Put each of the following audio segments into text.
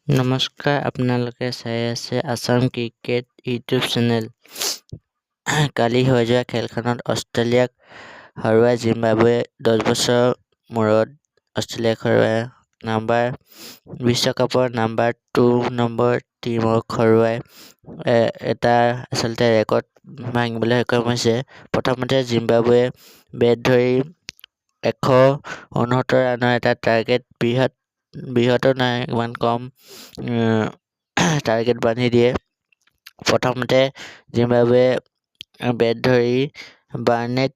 নমস্কাৰ, আপোনালোকে চাই আছে আসাম ক্ৰিকেট ইউটিউব চেনেল। কালি হৈ যোৱা খেলখনত অষ্ট্ৰেলিয়াক হৰুৱাই জিম্বাবুৱে 10 বছৰৰ মূৰত অষ্ট্ৰেলিয়াক হৰুৱাই বিশ্বকাপৰ নাম্বাৰ 2 নম্বৰ টীমক হৰুৱাই এটা আচলতে ৰেকৰ্ড ভাঙিবলৈ সক্ষম হৈছে। প্ৰথমতে জিম্বাবুৱে বেট ধৰি 169 ৰানৰ এটা টাৰ্গেট বৃহতো নাই, ইমান কম টাৰ্গেট বান্ধি দিয়ে। প্ৰথমতে জিম্বাবুৱে বেট ধৰি বাৰ্নেট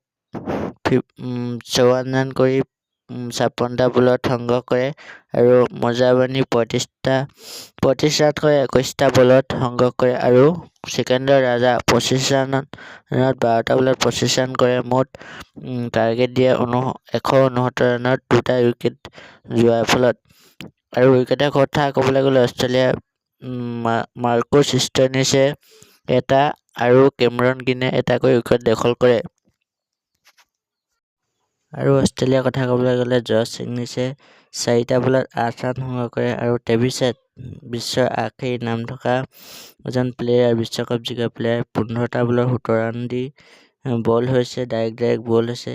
54 ৰান কৰি 56টা বলত সংগ্ৰহ কৰে আৰু মজাবানী 35 ৰান কৰি 21টা বলত সংগ্ৰহ কৰে আৰু ছেকেণ্ডৰ ৰাজা 25 ৰানত 12টা বলত 25 ৰান কৰে। মুঠ টাৰ্গেট দিয়ে 169 ৰানত 2টা উইকেট যোৱাৰ ফলত। আৰু উইকেটৰ কথা ক'বলৈ গ'লে অষ্ট্ৰেলিয়াৰ মাৰ্কুছ ষ্টইনিছে এটা আৰু কেমেৰুন গ্ৰীনে এটাকৈ উইকেট দখল কৰে। আৰু অষ্ট্ৰেলিয়াৰ কথা ক'বলৈ গ'লে জছ ইংলিছে 4টা বলত 8 ৰান সংগ্ৰহ কৰে আৰু ট্ৰেভিছ হেড বিশ্বৰ আগশাৰীৰ নাম থকা এজন প্লেয়াৰ, বিশ্বকাপ জিকা প্লেয়াৰ, 15টা বলত 17 ৰান দি বল হৈছে, ডাইৰেক্ট বল হৈছে।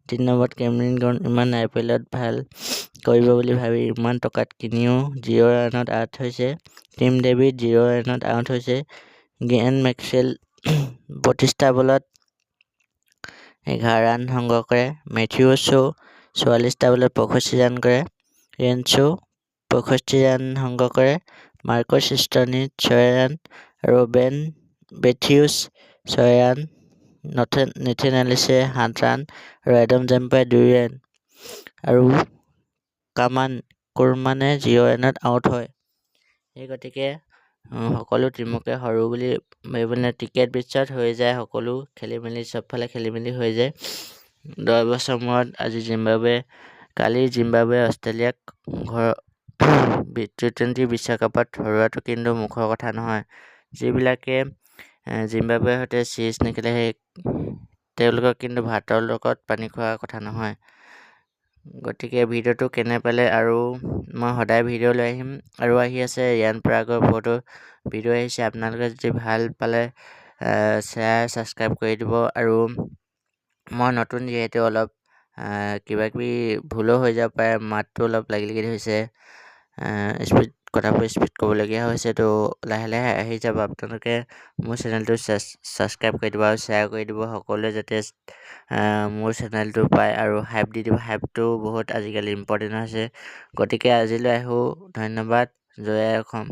3 নম্বৰত কেমেৰুন গ্ৰীন ইমান IPL-ত ভাল কৰিব বুলি ভাবি ইমান টকাত কিনিও 0 ৰানত আউট হৈছে। টিম ডেভিড 0 ৰানত আউট হৈছে। গ্লেন মেক্সৱেল 32টা বলত 11 ৰান সংগ্ৰহ কৰে। মেথিউ ছ 44টা বলত 65 ৰান কৰে। ৰেঞ্চো 65 ৰান সংগ্ৰহ কৰে। মাৰ্কুছ ষ্টইনিছ 6 ৰান আৰু বেন মেথিউছ 6 ৰান। নেথন এলিছে 7 ৰান আৰু এডাম জেম্পাই 2 ৰান আৰু কুৰমানে 0 ৰানত আউট হয়। সেই গতিকে সকলো টিমকে সৰু বুলি ভাবিব নালাগে। ক্ৰিকেট বিশ্বত হৈ যায় সকলো খেলিমেলি, চবফালে খেলিমেলি হৈ যায়। 10 বছৰ মূৰত আজি কালি জিম্বাবুৱে অষ্ট্ৰেলিয়াক T20 বিশ্বকাপত হৰুৱাটো কিন্তু মুখৰ কথা নহয়। যিবিলাকে জিম্বাবুৱেৰ সৈতে চিৰিজ নেখেলে তেওঁলোকক কিন্তু ভাতৰ লগত পানী খোৱাৰ কথা নহয়। গতিকে ভিডিঅ'টো কেনে পালে, আৰু মই সদায় ভিডিঅ' লৈ আহিম। আৰু আহি আছে ৰিয়ান পৰাগৰ বহুতো ভিডিঅ' আহিছে, আপোনালোকে যদি ভাল পালে শ্বেয়াৰ ছাবস্ক্ৰাইব কৰি দিব। আৰু মই নতুন যিহেতু অলপ কিবাকিবি ভুলো হৈ যাব পাৰে, মাতটো অলপ লাগি হৈছে, কথাবোৰ স্পীড ক'বলগীয়া হৈছে, তো লাহে লাহে আহি যাব। আপোনালোকে মোৰ চেনেলটো ছাবস্ক্ৰাইব কৰি দিব আৰু শ্বেয়াৰ কৰি দিব, সকলোৱে যাতে মোৰ চেনেলটো পায় আৰু হাইপ দি দিব। হাইপটো বহুত আজিকালি ইম্পৰ্টেণ্ট হৈছে। গতিকে আজিলৈ আহোঁ, ধন্যবাদ। জয় আই অসম।